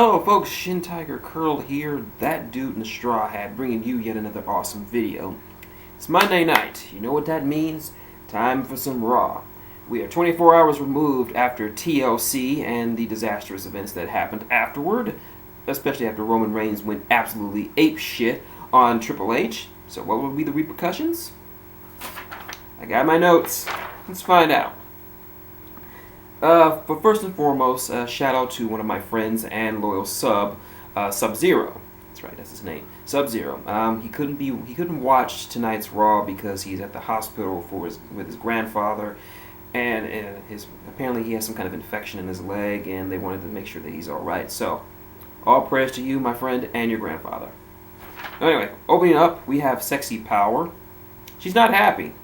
Hello folks, shintigercurl here, that dude in the straw hat, bringing you yet another awesome video. It's Monday night. You know what that means? Time for some Raw. We are 24 hours removed after TLC and the disastrous events that happened afterward, especially after Roman Reigns went absolutely apeshit on Triple H. So what will be the repercussions? I got my notes. Let's find out. But first and foremost, shout out to one of my friends and loyal SubZero. That's right, that's his name, SubZero. He couldn't watch tonight's Raw because he's at the hospital with his grandfather, and apparently he has some kind of infection in his leg, and they wanted to make sure that he's all right. So, all prayers to you, my friend, and your grandfather. Anyway, opening up, we have Sexy Power. She's not happy.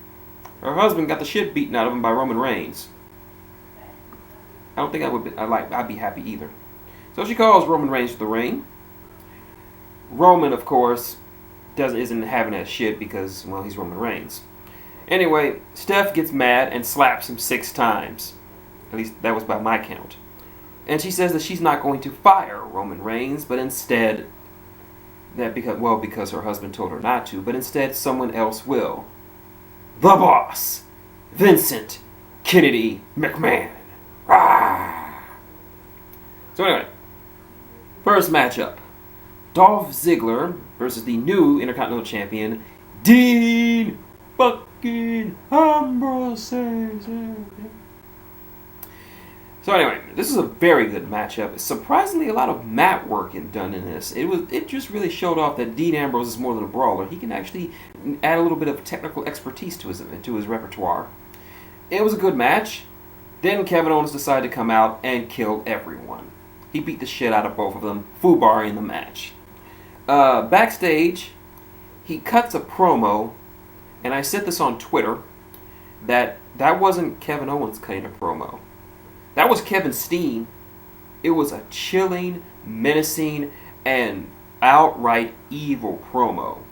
Her husband got the shit beaten out of him by Roman Reigns. I don't think I'd be happy either. So she calls Roman Reigns to the ring. Roman, of course, isn't having that shit because, well, he's Roman Reigns. Anyway, Steph gets mad and slaps him 6 times. At least that was by my count. And she says that she's not going to fire Roman Reigns, but instead, because her husband told her not to, but instead someone else will. The boss, Vincent Kennedy McMahon. So anyway, first matchup. Dolph Ziggler versus the new Intercontinental Champion, Dean fucking Ambrose. So anyway, this is a very good matchup. Surprisingly, a lot of mat work done in this. It just really showed off that Dean Ambrose is more than a brawler. He can actually add a little bit of technical expertise to his repertoire. It was a good match. Then Kevin Owens decided to come out and kill everyone. He beat the shit out of both of them, FUBAR in the match. Backstage, he cuts a promo, and I said this on Twitter, that wasn't Kevin Owens cutting a promo. That was Kevin Steen. It was a chilling, menacing, and outright evil promo.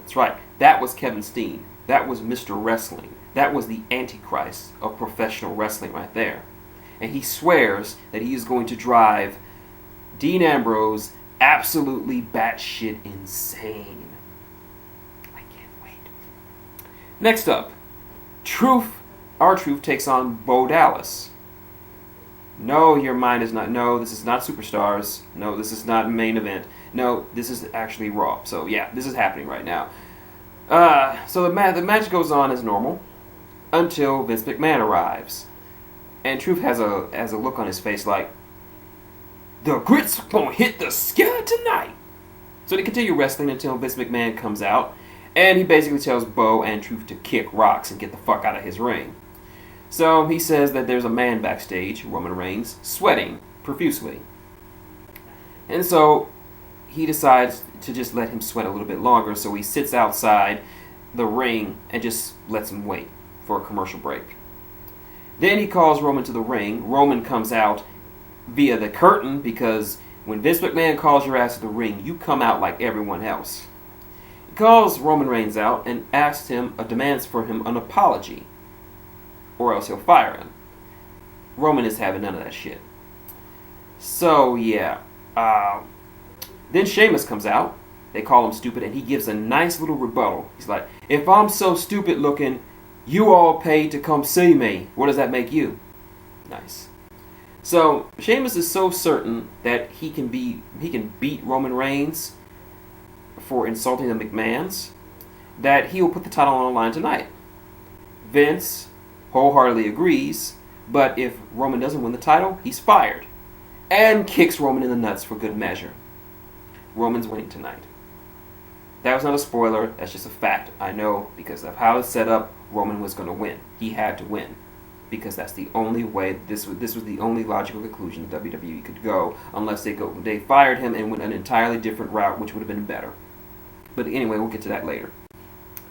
That's right, that was Kevin Steen. That was Mr. Wrestling. That was the Antichrist of professional wrestling right there. And he swears that he is going to drive Dean Ambrose absolutely batshit insane. I can't wait. Next up, R-Truth takes on Bo Dallas. No, your mind is not. No, this is not Superstars. No, this is not main event. No, this is actually Raw. So yeah, this is happening right now. So the match goes on as normal until Vince McMahon arrives. And Truth has a look on his face like, the grits won't hit the sky tonight. So they continue wrestling until Vince McMahon comes out, and he basically tells Bo and Truth to kick rocks and get the fuck out of his ring. So he says that there's a man backstage, Roman Reigns, sweating profusely. And so he decides to just let him sweat a little bit longer, so he sits outside the ring and just lets him wait for a commercial break. Then he calls Roman to the ring. Roman comes out via the curtain because when Vince McMahon calls your ass to the ring, you come out like everyone else. He calls Roman Reigns out and demands for him an apology, or else he'll fire him. Roman is having none of that shit. So yeah. Then Sheamus comes out. They call him stupid, and he gives a nice little rebuttal. He's like, if I'm so stupid looking, you all paid to come see me. What does that make you? Nice. So Sheamus is so certain that he can beat Roman Reigns for insulting the McMahons that he will put the title on the line tonight. Vince wholeheartedly agrees, but if Roman doesn't win the title, he's fired. And kicks Roman in the nuts for good measure. Roman's winning tonight. That was not a spoiler, that's just a fact. I know because of how it's set up, Roman was going to win. He had to win. Because that's the only way, this was the only logical conclusion that WWE could go, unless they fired him and went an entirely different route, which would have been better. But anyway, we'll get to that later.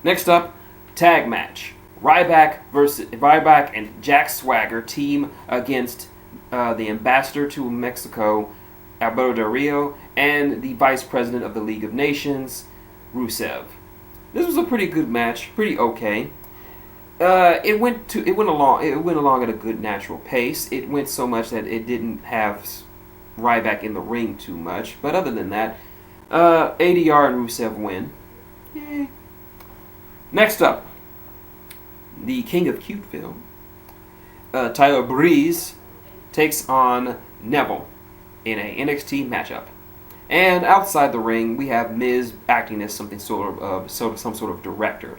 Next up, tag match. Ryback and Jack Swagger team against the ambassador to Mexico, Alberto Del Rio, and the vice president of the League of Nations, Rusev. This was a pretty good match, pretty okay. It went along at a good natural pace. It went so much that it didn't have Ryback in the ring too much. But other than that, ADR and Rusev win. Yay. Next up, the King of Cuteville, Tyler Breeze, takes on Neville in a NXT matchup. And outside the ring, we have Miz acting as some sort of director.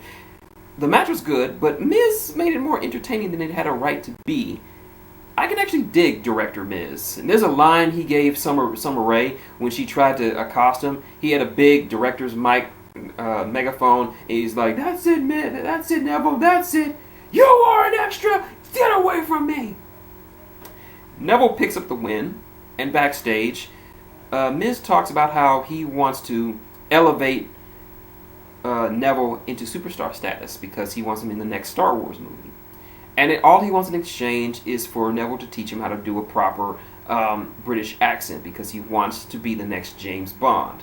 The match was good, but Miz made it more entertaining than it had a right to be. I can actually dig Director Miz. And there's a line he gave Summer Rae when she tried to accost him. He had a big director's mic megaphone, and he's like, "That's it, Miz. That's it, Neville. That's it. You are an extra. Get away from me." Neville picks up the win, and backstage, Miz talks about how he wants to elevate Neville into superstar status because he wants him in the next Star Wars movie. And all he wants in exchange is for Neville to teach him how to do a proper British accent because he wants to be the next James Bond.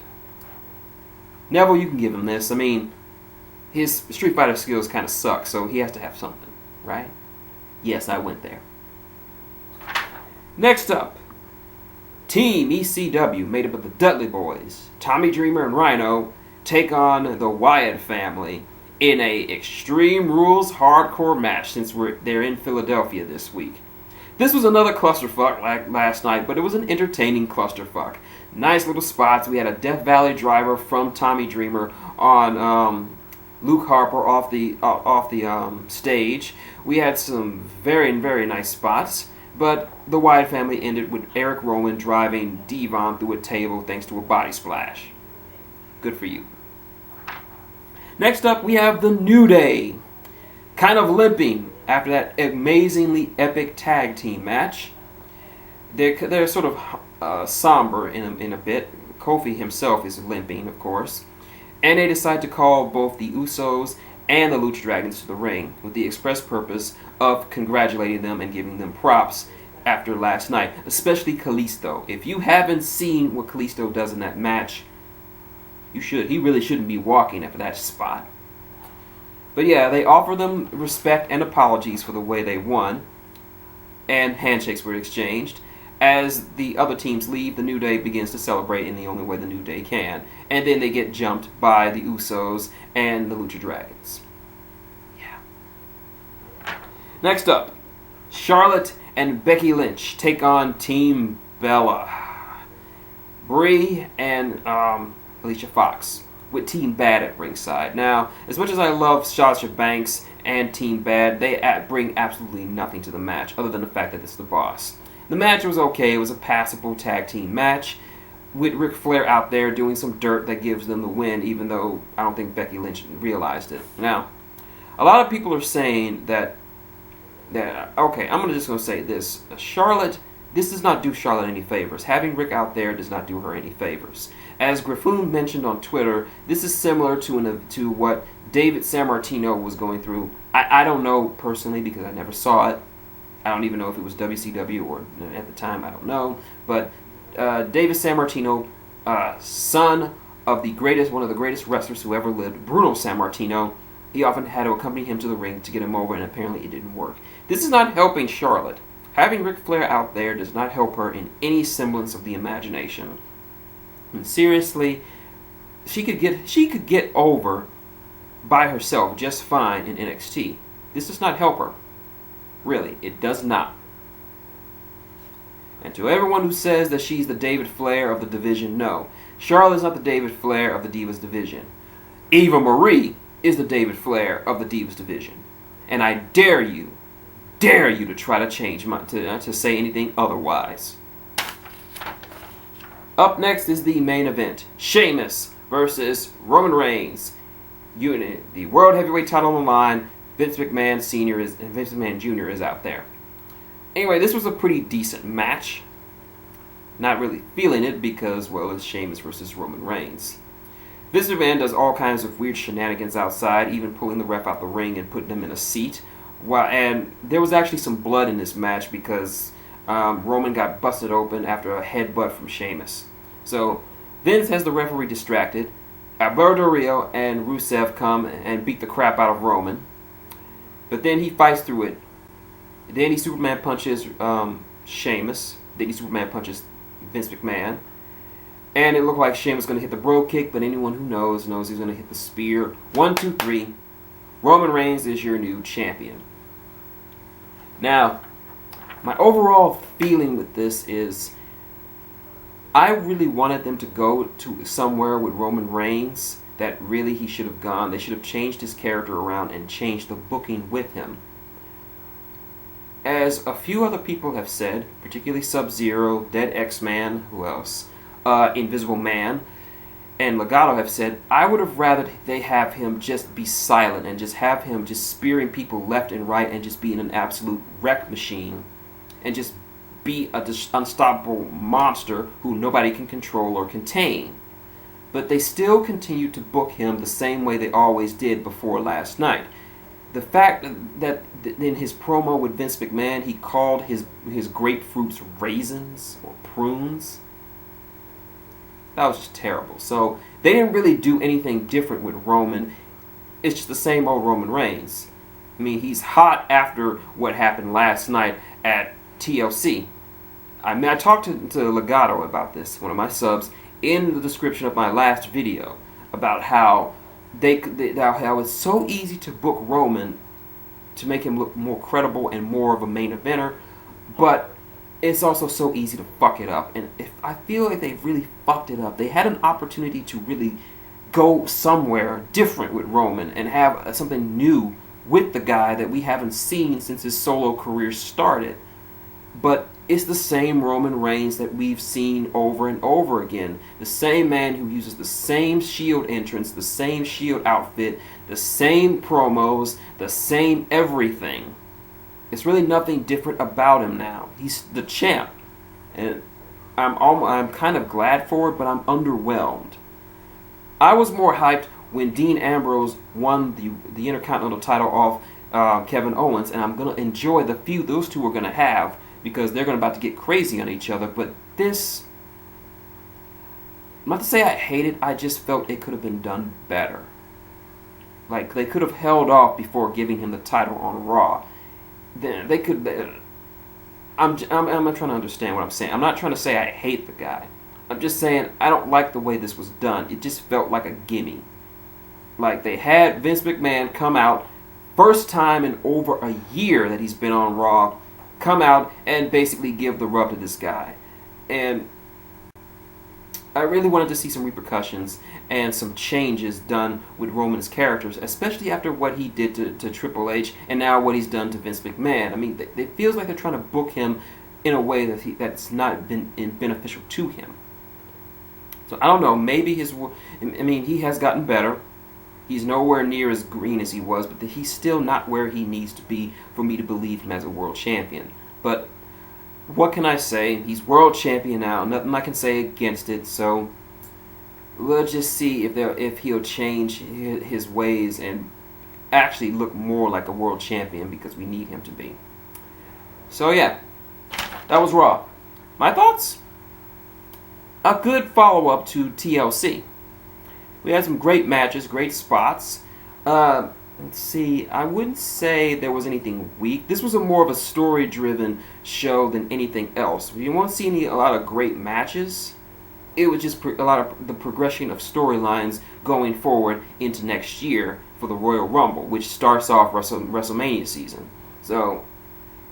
Neville, you can give him this. I mean, his Street Fighter skills kind of suck, so he has to have something, right? Yes, I went there. Next up, Team ECW, made up of the Dudley Boyz, Tommy Dreamer and Rhino, take on the Wyatt family in a Extreme Rules hardcore match since they're in Philadelphia this week. This was another clusterfuck like last night, but it was an entertaining clusterfuck. Nice little spots. We had a Death Valley driver from Tommy Dreamer on Luke Harper off the stage. We had some very, very nice spots. But the Wyatt family ended with Eric Rowan driving Devon through a table thanks to a body splash. Good for you. Next up, we have the New Day, kind of limping after that amazingly epic tag team match. They're sort of somber in a bit. Kofi himself is limping, of course. And they decide to call both the Usos and the Lucha Dragons to the ring with the express purpose of congratulating them and giving them props after last night, especially Kalisto. If you haven't seen what Kalisto does in that match, you should. He really shouldn't be walking after that spot. But yeah, they offer them respect and apologies for the way they won, and handshakes were exchanged. As the other teams leave, the New Day begins to celebrate in the only way the New Day can. And then they get jumped by the Usos and the Lucha Dragons. Yeah. Next up, Charlotte and Becky Lynch take on Team Bella. Brie and Alicia Fox with Team Bad at ringside. Now, as much as I love Sasha Banks and Team Bad, they bring absolutely nothing to the match other than the fact that it's the boss. The match was okay. It was a passable tag team match with Ric Flair out there doing some dirt that gives them the win, even though I don't think Becky Lynch realized it. Now, a lot of people are saying that okay, I'm just going to say this. Charlotte, this does not do Charlotte any favors. Having Rick out there does not do her any favors. As Griffoon mentioned on Twitter, this is similar to what David Sammartino was going through. I don't know personally because I never saw it. I don't even know if it was WCW or at the time, I don't know. But David Sammartino, son of one of the greatest wrestlers who ever lived, Bruno Sammartino, he often had to accompany him to the ring to get him over, and apparently it didn't work. This is not helping Charlotte. Having Ric Flair out there does not help her in any semblance of the imagination. And seriously, she could get over by herself just fine in NXT. This does not help her. Really, it does not. And to everyone who says that she's the David Flair of the division, no. Charlotte is not the David Flair of the Divas division. Eva Marie is the David Flair of the Divas division. And I dare you to try to change to say anything otherwise. Up next is the main event. Sheamus versus Roman Reigns. The World Heavyweight title on the line. Vince McMahon Sr. and Vince McMahon Jr. is out there. Anyway, this was a pretty decent match. Not really feeling it because, well, it's Sheamus versus Roman Reigns. Vince McMahon does all kinds of weird shenanigans outside, even pulling the ref out the ring and putting him in a seat. And there was actually some blood in this match because Roman got busted open after a headbutt from Sheamus. So Vince has the referee distracted. Alberto Del Rio and Rusev come and beat the crap out of Roman. But then he fights through it. Then he Superman punches Sheamus. Then he Superman punches Vince McMahon. And it looked like Sheamus was going to hit the bro kick, but anyone who knows he's going to hit the spear. 1, 2, 3. Roman Reigns is your new champion. Now, my overall feeling with this is I really wanted them to go to somewhere with Roman Reigns that really he should have gone. They should have changed his character around and changed the booking with him. As a few other people have said, particularly SubZero, Dead X-Man, who else? Invisible Man, and Legado have said, I would have rather they have him just be silent and just have him just spearing people left and right and just being an absolute wreck machine and just be an unstoppable monster who nobody can control or contain. But they still continue to book him the same way they always did before last night. The fact that in his promo with Vince McMahon, he called his grapefruits raisins or prunes, that was just terrible. So they didn't really do anything different with Roman. It's just the same old Roman Reigns. I mean, he's hot after what happened last night at TLC. I talked to Legado about this, one of my subs, in the description of my last video, about how how it's so easy to book Roman to make him look more credible and more of a main eventer, but it's also so easy to fuck it up. And if I feel like they really fucked it up, they had an opportunity to really go somewhere different with Roman and have something new with the guy that we haven't seen since his solo career started. But it's the same Roman Reigns that we've seen over and over again. The same man who uses the same Shield entrance, the same Shield outfit, the same promos, the same everything. It's really nothing different about him now. He's the champ. And I'm kind of glad for it, but I'm underwhelmed. I was more hyped when Dean Ambrose won the Intercontinental title off Kevin Owens, and I'm going to enjoy the feud those two are going to have, because they're about to get crazy on each other. But this, not to say I hate it, I just felt it could have been done better. Like, they could have held off before giving him the title on Raw. Then they could. I'm trying to understand what I'm saying. I'm not trying to say I hate the guy. I'm just saying I don't like the way this was done. It just felt like a gimme. Like, they had Vince McMahon come out, first time in over a year that he's been on Raw, come out and basically give the rub to this guy. And I really wanted to see some repercussions and some changes done with Roman's characters, especially after what he did to Triple H and now what he's done to Vince McMahon. I mean, it feels like they're trying to book him in a way that's not been beneficial to him. So I don't know, maybe he has gotten better. He's nowhere near as green as he was, but he's still not where he needs to be for me to believe him as a world champion. But what can I say? He's world champion now. Nothing I can say against it. So we'll just see if he'll change his ways and actually look more like a world champion, because we need him to be. So yeah, that was Raw. My thoughts? A good follow-up to TLC. We had some great matches, great spots. Let's see, I wouldn't say there was anything weak. This was more of a story-driven show than anything else. You won't see a lot of great matches. It was just a lot of the progression of storylines going forward into next year for the Royal Rumble, which starts off WrestleMania season. So,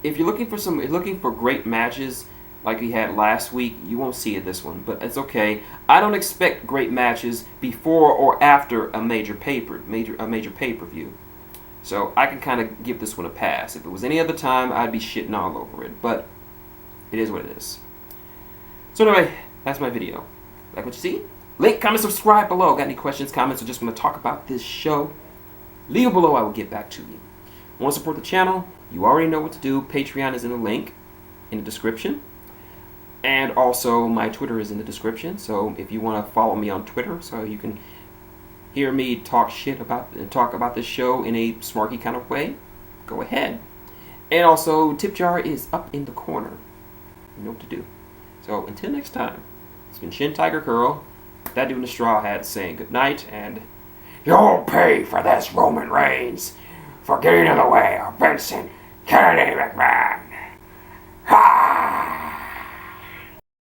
if you're looking for great matches like we had last week, you won't see it this one, but it's okay. I don't expect great matches before or after a major pay-per-view. So I can kind of give this one a pass. If it was any other time, I'd be shitting all over it, but it is what it is. So anyway, that's my video. Like what you see? Link, comment, subscribe below. Got any questions, comments, or just want to talk about this show? Leave below, I will get back to you. Want to support the channel? You already know what to do. Patreon is in the link in the description. And also, my Twitter is in the description, so if you want to follow me on Twitter so you can hear me talk about this show in a smarky kind of way, go ahead. And also, tip jar is up in the corner. You know what to do. So, until next time, it's been shintigercurl, that dude in the straw hat, saying goodnight, and you'll pay for this, Roman Reigns, for getting in the way of Vincent Kennedy McMahon.